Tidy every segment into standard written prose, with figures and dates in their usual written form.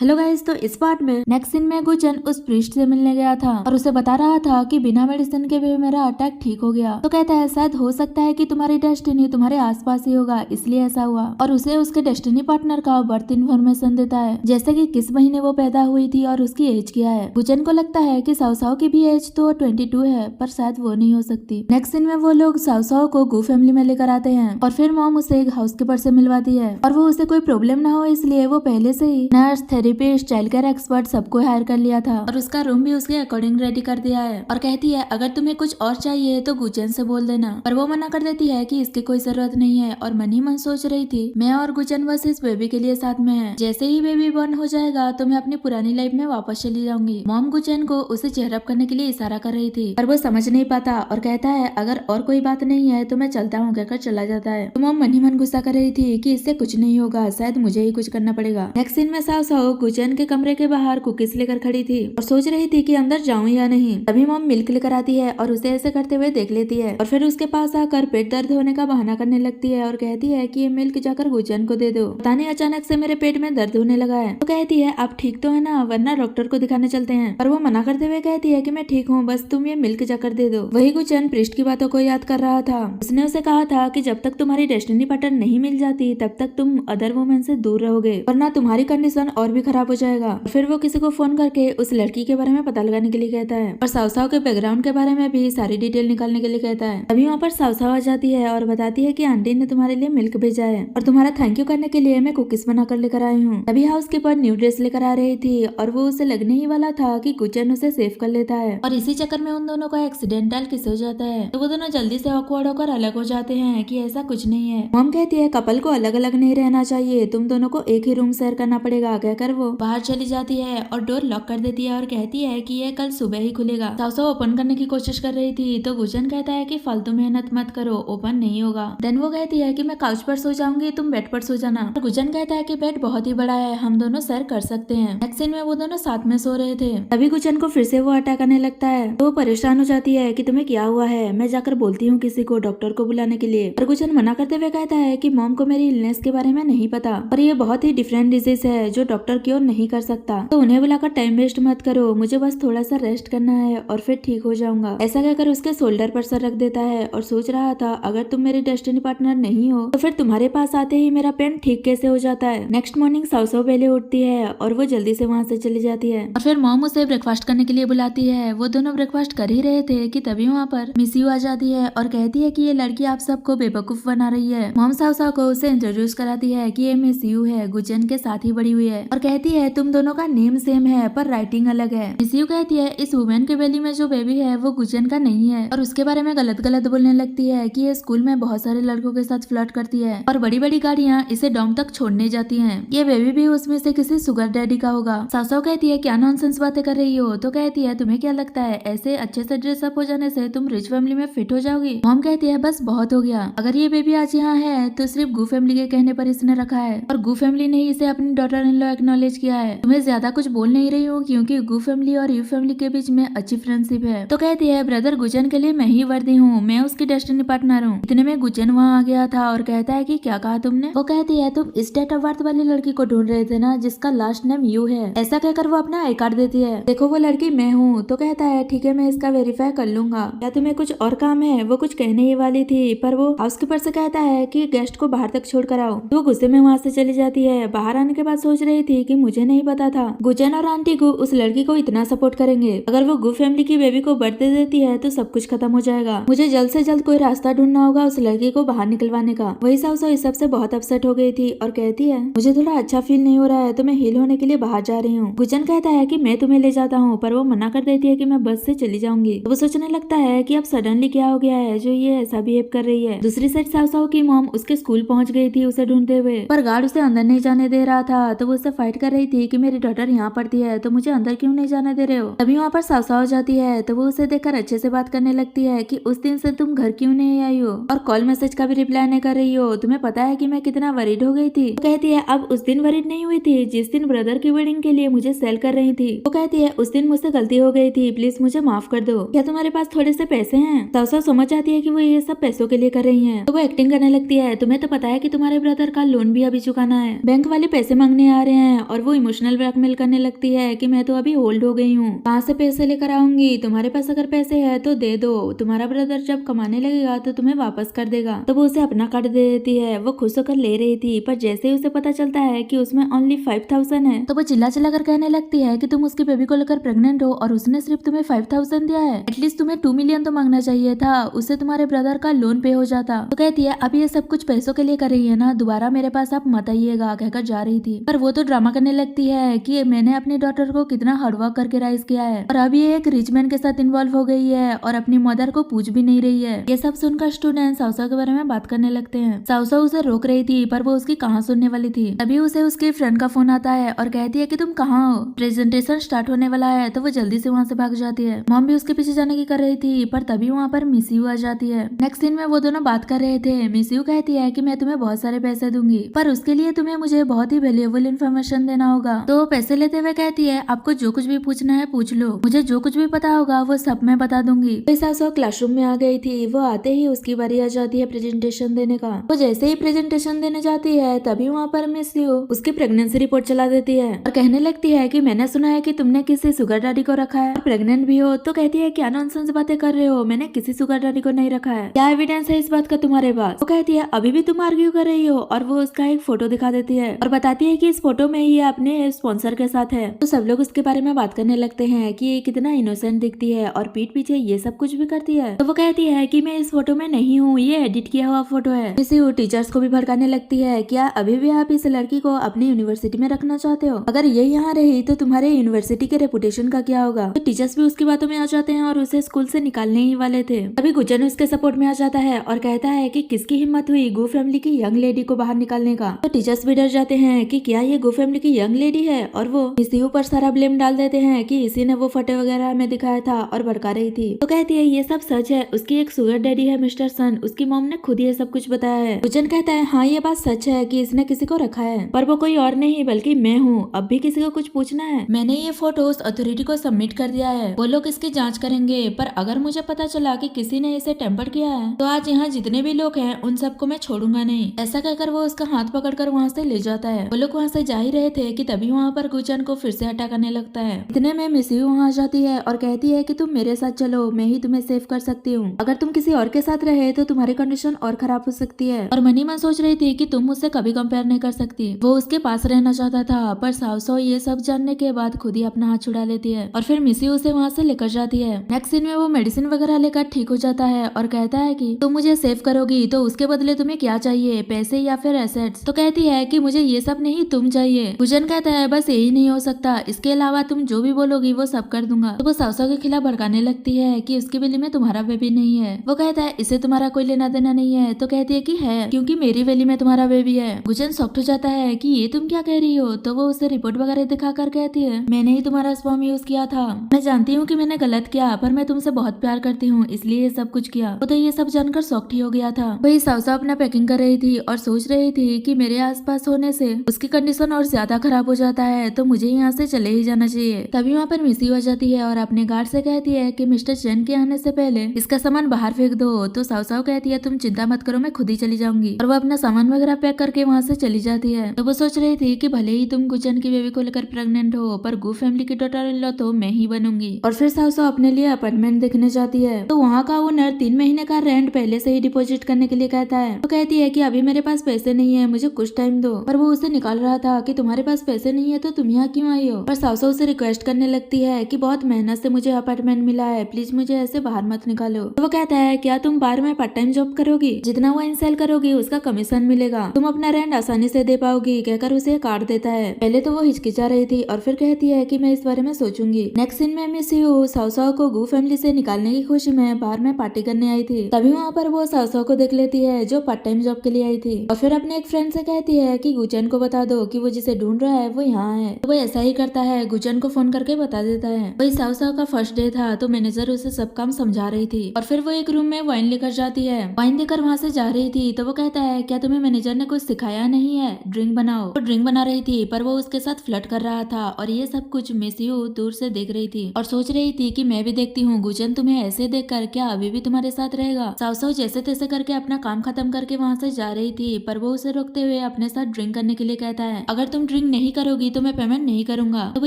Hello guys, तो इस part में नेक्स्ट सीन में गुचन उस प्रीस्ट से मिलने गया था और उसे बता रहा था कि बिना मेडिसिन के भी मेरा अटैक ठीक हो गया। तो कहता है शायद हो सकता है कि तुम्हारी डेस्टिनी तुम्हारे आसपास ही होगा, इसलिए ऐसा हुआ। और उसे उसके डेस्टिनी पार्टनर का बर्थ इन्फॉर्मेशन देता है, जैसे कि किस महीने वो पैदा हुई थी और उसकी एज क्या है। गुचन को लगता है कि साव की भी एज तो 22 है, पर शायद वो नहीं हो सकती। नेक्स्ट सीन में वो लोग साव को गू फैमिली में लेकर आते हैं और फिर मॉम उसे एक हाउसकीपर से मिलवाती है और वो उसे कोई प्रॉब्लम ना हो इसलिए वो पहले से ही nurse, therapist, child care expert सबको हायर कर लिया था और उसका रूम भी उसके अकॉर्डिंग रेडी कर दिया है। और कहती है अगर तुम्हें कुछ और चाहिए तो गुचन से बोल देना, पर वो मना कर देती है कि इसकी कोई जरूरत नहीं है। और मन ही मन सोच रही थी मैं और गुचन बस इस बेबी के लिए साथ में है, जैसे ही बेबी बॉर्न हो जाएगा तो मैं अपनी पुरानी लाइफ में वापस चली जाऊंगी। मॉम गुचन को उसे चेयरअप करने के लिए इशारा कर रही थी, पर वो समझ नहीं पाता और कहता है अगर और कोई बात नहीं है तो मैं चलता हूँ, कहकर चला जाता है। तो मॉम मन ही मन गुस्सा कर रही थी कि इससे कुछ नहीं होगा, शायद मुझे ही कुछ करना पड़ेगा। नेक्स्ट सीन में साव गुचन के कमरे के बाहर कुकीज लेकर खड़ी थी और सोच रही थी कि अंदर जाऊं या नहीं। तभी मॉम मिल्क लेकर आती है और उसे ऐसे करते हुए देख लेती है और फिर उसके पास आकर पेट दर्द होने का बहाना करने लगती है और कहती है कि ये मिल्क जाकर गुचन को दे दो, पता नहीं अचानक से मेरे पेट में दर्द होने लगा है। तो कहती है आप ठीक तो है ना, वरना डॉक्टर को दिखाने चलते हैं। पर वो मना करते हुए कहती है कि मैं ठीक हूँ, बस तुम ये मिल्क जाकर दे दो। वही गुचन प्रिस्ट की बातों को याद कर रहा था। उसने उसे कहा था कि जब तक तुम्हारी डेस्टिनी पार्टनर नहीं मिल जाती तब तक तुम अदर वुमेन से दूर रहोगे, वरना तुम्हारी कंडीशन और भी खराब हो जाएगा। फिर वो किसी को फोन करके उस लड़की के बारे में पता लगाने के लिए कहता है और साव के बैकग्राउंड के बारे में भी सारी डिटेल निकालने के लिए कहता है। तभी वहाँ पर साव आ जाती है और बताती है कि आंटी ने तुम्हारे लिए मिल्क भेजा है और तुम्हारा थैंक यू करने के लिए मैं कुकीज बनाकर लेकर आई हूँ। तभी हाउस कीपर न्यू ड्रेस लेकर आ रही थी और वो उसे लगने ही वाला था कि गुचन उसे सेव कर लेता है और इसी चक्कर में उन दोनों का एक्सीडेंटल किस हो जाता है। तो वो दोनों जल्दी से ऑकवर्ड होकर अलग हो जाते हैं कि ऐसा कुछ नहीं है। मॉम कहती है कपल को अलग अलग नहीं रहना चाहिए, तुम दोनों को एक ही रूम शेयर करना पड़ेगा, कहकर वो बाहर चली जाती है और डोर लॉक कर देती है और कहती है कि ये कल सुबह ही खुलेगा। साव ओपन करने की कोशिश कर रही थी तो गुचन कहता है कि फालतू मेहनत मत करो, ओपन नहीं होगा। देन वो कहती है कि मैं काउच पर सो जाऊंगी, तुम बेड पर सो जाना। और गुचन कहता है कि बेड बहुत ही बड़ा है, हम दोनों शेयर कर सकते हैं। नेक्स्ट सीन में वो दोनों साथ में सो रहे थे। तभी गुचन को फिर से वो अटैक आने लगता है तो वो परेशान हो जाती है कि तुम्हें क्या हुआ है, मैं जाकर बोलती हूँ किसी को, डॉक्टर को बुलाने के लिए। पर गुचन मना करते हुए कहता है कि मॉम को मेरी इलनेस के बारे में नहीं पता और ये बहुत ही डिफरेंट डिजीज है जो डॉक्टर क्योर नहीं कर सकता, तो उन्हें बुलाकर टाइम वेस्ट मत करो, मुझे बस थोड़ा सा रेस्ट करना है और फिर ठीक हो जाऊंगा। ऐसा कहकर उसके शोल्डर पर सर रख देता है और सोच रहा था अगर तुम मेरी डेस्टिनी पार्टनर नहीं हो तो फिर तुम्हारे पास आते ही मेरा पेन ठीक कैसे हो जाता है। नेक्स्ट मॉर्निंग साव पहले उठती है और वो जल्दी से वहाँ से चली जाती है और फिर मॉम उसे ब्रेकफास्ट करने के लिए बुलाती है। वो दोनों ब्रेकफास्ट कर ही रहे थे कि तभी वहाँ पर मिस यू आ जाती है और कहती है कि ये लड़की आप सबको बेवकूफ बना रही है। मॉम साव को उसे इंट्रोड्यूस कराती है कि ये मिस यू है, गुचन के साथ ही बड़ी हुई है और कहती है तुम दोनों का नेम सेम है पर राइटिंग अलग है। मिस यू कहती है इस वुमेन के बेली में जो बेबी है वो गुचन का नहीं है और उसके बारे में गलत गलत बोलने लगती है कि ये स्कूल में बहुत सारे लड़कों के साथ फ्लर्ट करती है और बड़ी बड़ी गाड़ियाँ इसे डॉम तक छोड़ने जाती हैं। ये बेबी भी उसमें से किसी सुगर डैडी का होगा। साव कहती है क्या नॉनसेंस बातें कर रही हो। तो कहती है तुम्हें क्या लगता है ऐसे अच्छे से ड्रेसअप हो जाने से तुम रिच फैमिली में फिट हो जाओगी। मॉम कहती है बस बहुत हो गया, अगर ये बेबी आज यहाँ है तो सिर्फ गू फैमिली के कहने पर इसने रखा है और गू फैमिली ने इसे अपनी डॉटर इन लॉ एक्नॉलेज किया है। तुम्हें ज्यादा कुछ बोल नहीं रही हूँ क्योंकि गू फैमिली और यू फैमिली के बीच में अच्छी फ्रेंडशिप है। तो कहती है ब्रदर गुचन के लिए मैं ही वर्दी हूँ, मैं उसकी डेस्टिनी पार्टनर हूँ। इतने में गुचन वहाँ आ गया था और कहता है कि क्या कहा तुमने। वो कहती है तुम इस डेट ऑफ बर्थ वाली लड़की को ढूंढ रहे थे ना जिसका लास्ट नेम यू है। ऐसा कहकर वो अपना आई कार्ड देती है, देखो वो लड़की मैं हूँ। तो कहता है ठीक है मैं इसका वेरीफाई कर लूंगा, क्या तुम्हें कुछ और काम है। वो कुछ कहने ही वाली थी पर वो हाउसकीपर से कहता है कि गेस्ट को बाहर तक छोड़ कर आओ। तो वो गुस्से में वहाँ से चली जाती है। बाहर आने के बाद सोच रही थी कि मुझे नहीं पता था गुचन और आंटी गु उस लड़की को इतना सपोर्ट करेंगे। अगर वो गु फैमिली की बेबी को बर्थ दे देती है तो सब कुछ खत्म हो जाएगा। मुझे जल्द से जल्द कोई रास्ता ढूंढना होगा उस लड़की को बाहर निकलवाने का। वही साव इस सबसे बहुत अपसेट हो गई थी और कहती है मुझे थोड़ा अच्छा फील नहीं हो रहा है तो मैं हील होने के लिए बाहर जा रही हूँ। गुचन कहता है कि मैं तुम्हें ले जाता हूँ पर वो मना कर देती है कि मैं बस से चली जाऊंगी। तो वो सोचने लगता है कि अब सडनली क्या हो गया है जो ये ऐसा बिहेव कर रही है। दूसरी साइड साव की मॉम उसके स्कूल पहुंच गई थी उसे ढूंढते हुए, पर गार्ड उसे अंदर नहीं जाने दे रहा था। तो वो उससे फाइट कर रही थी कि मेरी डॉटर यहाँ पढ़ती है तो मुझे अंदर क्यों नहीं जाने दे रहे हो। तभी वहाँ पर साव जाती है तो वो उसे देखकर अच्छे से बात करने लगती है कि उस दिन से तुम घर क्यों नहीं आई हो और कॉल मैसेज का भी रिप्लाई नहीं कर रही हो, तुम्हें पता है कि मैं कितना वरीड हो गई थी। तो कहती है अब उस दिन वरीड नहीं हुई थी जिस दिन ब्रदर की वेडिंग के लिए मुझे सेल कर रही थी। वो कहती है उस दिन मुझसे गलती हो गई थी, प्लीज मुझे माफ कर दो, क्या तुम्हारे पास थोड़े से पैसे हैं। साव समझ जाती है कि वो ये सब पैसों के लिए कर रही है। तो वो एक्टिंग करने लगती है, तुम्हें तो पता है कि तुम्हारे ब्रदर का लोन भी अभी चुकाना है, बैंक वाले पैसे मांगने आ रहे हैं और वो इमोशनल ब्लैकमेल करने लगती है कि मैं तो अभी होल्ड हो गई हूँ, कहाँ से पैसे लेकर आऊंगी, तुम्हारे पास अगर पैसे है तो दे दो, तुम्हारा ब्रदर जब कमाने लगेगा तो तुम्हें वापस कर देगा। तो वो उसे अपना कार्ड दे देती है। वो खुश होकर ले रही थी, पर जैसे ही उसे पता चलता है कि उसमें ओनली 5000 है तो वो चिल्ला चिल्ला कर कहने लगती है कि तुम उसके बेबी को लेकर प्रेग्नेंट हो और उसने सिर्फ तुम्हें 5000 दिया है, एटलीस्ट तुम्हें 2 मिलियन तो मांगना चाहिए था, उससे तुम्हारे ब्रदर का लोन पे हो जाता। तो कहती है अब ये सब कुछ पैसों के लिए कर रही है ना, दोबारा मेरे पास आप मत आइएगा, कहकर जा रही थी। पर वो तो ड्रामा करने लगती है कि मैंने अपनी डॉटर को कितना हार्डवर्क करके राइज किया है और अब ये एक रिच मैन के साथ इन्वॉल्व हो गई है और अपनी मदर को पूछ भी नहीं रही है। ये सब सुनकर स्टूडेंट साउसा के बारे में बात करने लगते हैं। साउसा उसे रोक रही थी पर वो उसकी कहाँ सुनने वाली थी। तभी उसे उसके फ्रेंड का फोन आता है और कहती है कि तुम कहाँ हो, प्रेजेंटेशन स्टार्ट होने वाला है। तो वो जल्दी से वहाँ से भाग जाती है। मॉम भी उसके पीछे जाने की कर रही थी, पर तभी वहाँ पर मिस यू आ जाती है। नेक्स्ट सीन में वो दोनों बात कर रहे थे। मिस यू कहती है कि मैं तुम्हें बहुत सारे पैसे दूंगी, पर उसके लिए तुम्हें मुझे बहुत ही वैल्यूएबल इन्फॉर्मेशन देना होगा। तो पैसे लेते हुए कहती है आपको जो कुछ भी पूछना है पूछ लो, मुझे जो कुछ भी पता होगा वो सब मैं बता दूंगी। सासो क्लासरूम में आ गई थी। वो आते ही उसकी बारी आ जाती है प्रेजेंटेशन देने का। वो जैसे ही प्रेजेंटेशन देने जाती है तभी वहाँ पर मिस यू उसकी प्रेगनेंसी रिपोर्ट चला देती है और कहने लगती है कि मैंने सुना है कि तुमने किसी सुगर डैडी को रखा है, प्रेग्नेंट भी हो। तो कहती है क्या नॉनसेंस बातें कर रहे हो, मैंने किसी सुगर डैडी को नहीं रखा है, क्या एविडेंस है इस बात का तुम्हारे पास। वो कहती है अभी भी तुम आर्ग्यू कर रही हो और वो उसका एक फोटो दिखा देती है और बताती है कि इस फोटो में ये अपने स्पॉन्सर के साथ है। तो सब लोग उसके बारे में बात करने लगते हैं कि ये कितना इनोसेंट दिखती है और पीठ पीछे ये सब कुछ भी करती है। तो वो कहती है कि मैं इस फोटो में नहीं हूँ, ये एडिट किया हुआ फोटो है। इसी टीचर्स को भी भड़काने लगती है क्या अभी भी आप इस लड़की को अपनी यूनिवर्सिटी में रखना चाहते हो, अगर ये यहाँ रही तो तुम्हारे यूनिवर्सिटी के रेपुटेशन का क्या होगा। तो टीचर्स भी उसकी बातों में आ जाते हैं और उसे स्कूल से निकालने ही वाले थे। अभी गुजन उसके सपोर्ट में आ जाता है और कहता है कि किसकी हिम्मत हुई गो फैमिली की यंग लेडी को बाहर निकालने का। तो टीचर्स भी डर जाते हैं कि क्या ये गो फैमिली की यंग लेडी है और वो इसी ऊपर सारा ब्लेम डाल देते हैं कि इसी ने वो फोटो वगैरह हमें दिखाया था और भड़का रही थी। तो कहती है ये सब सच है, उसकी एक सुगर डैडी है मिस्टर सन, उसकी मॉम ने खुद ये सब कुछ बताया है। गुजन कहता है हाँ ये बात सच है कि इसने किसी को रखा है, पर वो कोई और नहीं बल्कि मैं हूँ। अब भी किसी को कुछ पूछना है, मैंने ये फोटोज अथॉरिटी को सबमिट कर दिया है, वो लोग इसकी जांच करेंगे, पर अगर मुझे पता चला कि किसी ने इसे टेम्पर किया है तो आज यहाँ जितने भी लोग हैं उन सबको मैं छोड़ूंगा नहीं। ऐसा कहकर वो उसका हाथ पकड़कर वहाँ से ले जाता है। वो लोग वहाँ से जा ही रहे थे कि तभी वहाँ पर गुजन को फिर से अटैक करने लगता है। इतने में मिस यू वहाँ आ जाती है और कहती है कि तुम मेरे साथ चलो, मैं ही तुम्हें सेव कर सकती हूँ, अगर तुम किसी और के साथ रहे तो तुम्हारी कंडीशन और खराब हो सकती है। और मनी मन सोच रही थी कि तुम मुझसे कभी कंपेयर नहीं कर सकती। वो उसके पास रहना चाहता था, पर साउसो ये सब जानने के बाद खुद ही अपना हाथ छुड़ा लेती है और फिर मिस यू उसे वहाँ से लेकर जाती है। नेक्स्ट सीन में वो मेडिसिन वगैरह लेकर ठीक हो जाता है और कहता है कि तुम मुझे सेव करोगी तो उसके बदले तुम्हें क्या चाहिए, पैसे या फिर एसेट्स। तो कहती है कि मुझे ये सब नहीं, तुम चाहिए। गुजन कहता है बस यही नहीं हो सकता, इसके अलावा तुम जो भी बोलोगी वो सब कर दूंगा। तो वो साउसा के खिलाफ भड़काने लगती है कि उसकी वैली में तुम्हारा बेबी नहीं है। वो कहता है इससे तुम्हारा कोई लेना देना नहीं है। तो कहती है कि है, क्योंकि मेरी वैली में तुम्हारा बेबी है। गुजन शॉक्ड हो जाता है कि ये तुम क्या कह रही हो। तो वो उसे रिपोर्ट वगैरह दिखाकर कहती है मैंने ही तुम्हारा स्पर्म यूज किया था, मैं जानती हूँ कि मैंने गलत किया, पर मैं तुमसे बहुत प्यार करती हूँ इसलिए ये सब कुछ किया। वो तो ये सब जानकर शॉक्ड ही हो गया था। वही साउसा अपना पैकिंग कर रही थी और सोच रही थी कि मेरे आसपास होने से उसकी कंडीशन और ज्यादा खराब हो जाता है, तो मुझे यहाँ से चले ही जाना चाहिए। तभी वहाँ पर मिसी आ जाती है और अपने गार्ड से कहती है कि मिस्टर चैन के आने से पहले इसका सामान बाहर फेंक दो। तो साउसाओ कहती है तुम चिंता मत करो, मैं खुद ही चली जाऊंगी। और वो अपना सामान वगैरह पैक करके वहाँ से चली जाती है। तो वो सोच रही थी कि भले ही तुम गुजन की बेबी को लेकर प्रेग्नेंट हो, पर गू फैमिली की डॉटर इन लॉ तो मैं ही बनूंगी। और फिर साउसाओ अपने लिए अपार्टमेंट देखने जाती है। तो वहाँ का ओनर 3 महीने का रेंट पहले से ही डिपॉजिट करने के लिए कहता है। तो कहती है कि अभी मेरे पास पैसे नहीं है, मुझे कुछ टाइम दो। पर वो उसे निकाल रहा था कि तुम्हारे पास पैसे नहीं है तो तुम यहाँ क्यों आई हो। पर साउसा उसे रिक्वेस्ट करने लगती है कि बहुत मेहनत से मुझे अपार्टमेंट मिला है, प्लीज मुझे ऐसे बाहर मत निकालो। तो वो कहता है क्या तुम बार में पार्ट टाइम जॉब करोगी, जितना वो इनसेल करोगी उसका कमीशन मिलेगा, तुम अपना रेंट आसानी से दे पाओगी, कहकर उसे कार्ड देता है। पहले तो वो हिचकिचा रही थी और फिर कहती है कि मैं इस बारे में सोचूंगी। नेक्स्ट सीन में मिस यू साउसाओ को गू फैमिली से निकालने की खुशी में बाहर में पार्टी करने आई थी। तभी वहाँ पर वो साउसाओ को देख लेती है जो पार्ट टाइम जॉब के लिए आई थी और फिर अपने एक फ्रेंड से कहती है कि गुजन को बता दो कि वो जिसे ढूंढ रहा है वो यहाँ है। तो वो ऐसा ही करता है, गुजन को फोन करके बता देता है। वही साउसाओ का फर्स्ट डे था तो मैनेजर उसे सब काम समझा रही थी और फिर वो एक रूम में वाइन लेकर जाती है। वाइन देकर वहाँ से जा रही थी तो वो कहता है क्या तुम्हें मैनेजर ने कुछ सिखाया नहीं है, ड्रिंक बनाओ। वो ड्रिंक बना रही थी पर वो उसके साथ फ्लर्ट कर रहा था और ये सब कुछ मिस यू दूर से देख रही थी और सोच रही थी कि मैं भी देखती हूँ गुजन तुम्हें ऐसे देख कर क्या अभी भी तुम्हारे साथ रहेगा। साउसाओ जैसे तैसे करके अपना काम खत्म करके वहाँ से जा रही थी पर वो उसे रोकते हुए अपने साथ ड्रिंक करने के लिए कहता है। अगर तुम ड्रिंक नहीं करोगी तो मैं पेमेंट नहीं करूंगा। तो वो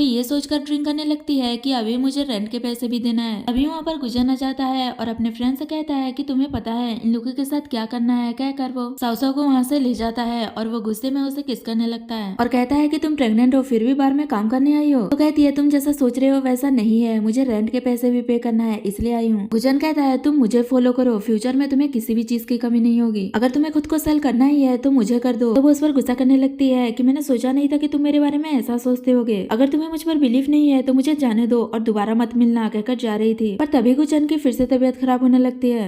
ये सोचकर ड्रिंक करने लगती है कि अभी मुझे रेंट के पैसे भी देना है। अभी वहाँ पर गुजन आ जाता है और अपने फ्रेंड से कहता है कि तुम्हें पता है इन लोगों के साथ क्या करना है। कहकर वो साउसाओ को वहाँ से ले जाता है और वो गुस्से में उसे किस करने लगता है और कहता है कि तुम प्रेग्नेंट हो फिर भी बार में काम करने आई हो। तो कहती है तुम जैसा सोच रहे हो वैसा नहीं है, मुझे रेंट के पैसे भी पे करना है इसलिए आई हूँ। गुजन कहता है तुम मुझे फॉलो करो, फ्यूचर में तुम्हें किसी भी चीज की कमी नहीं होगी। अगर तुम्हें खुद को सेल करना ही है तो मुझे कर दो। तो वो उस पर गुस्सा करने लगती है कि मैंने सोचा नहीं था कि तुम मेरे बारे में ऐसा सोचते होगे। अगर तुम्हें मुझ पर बिलीफ नहीं है तो मुझे जाने दो और दोबारा मत मिलना, कहकर जा रही थी। पर तभी गुजन की फिर से तबीयत खराब होने लगती है।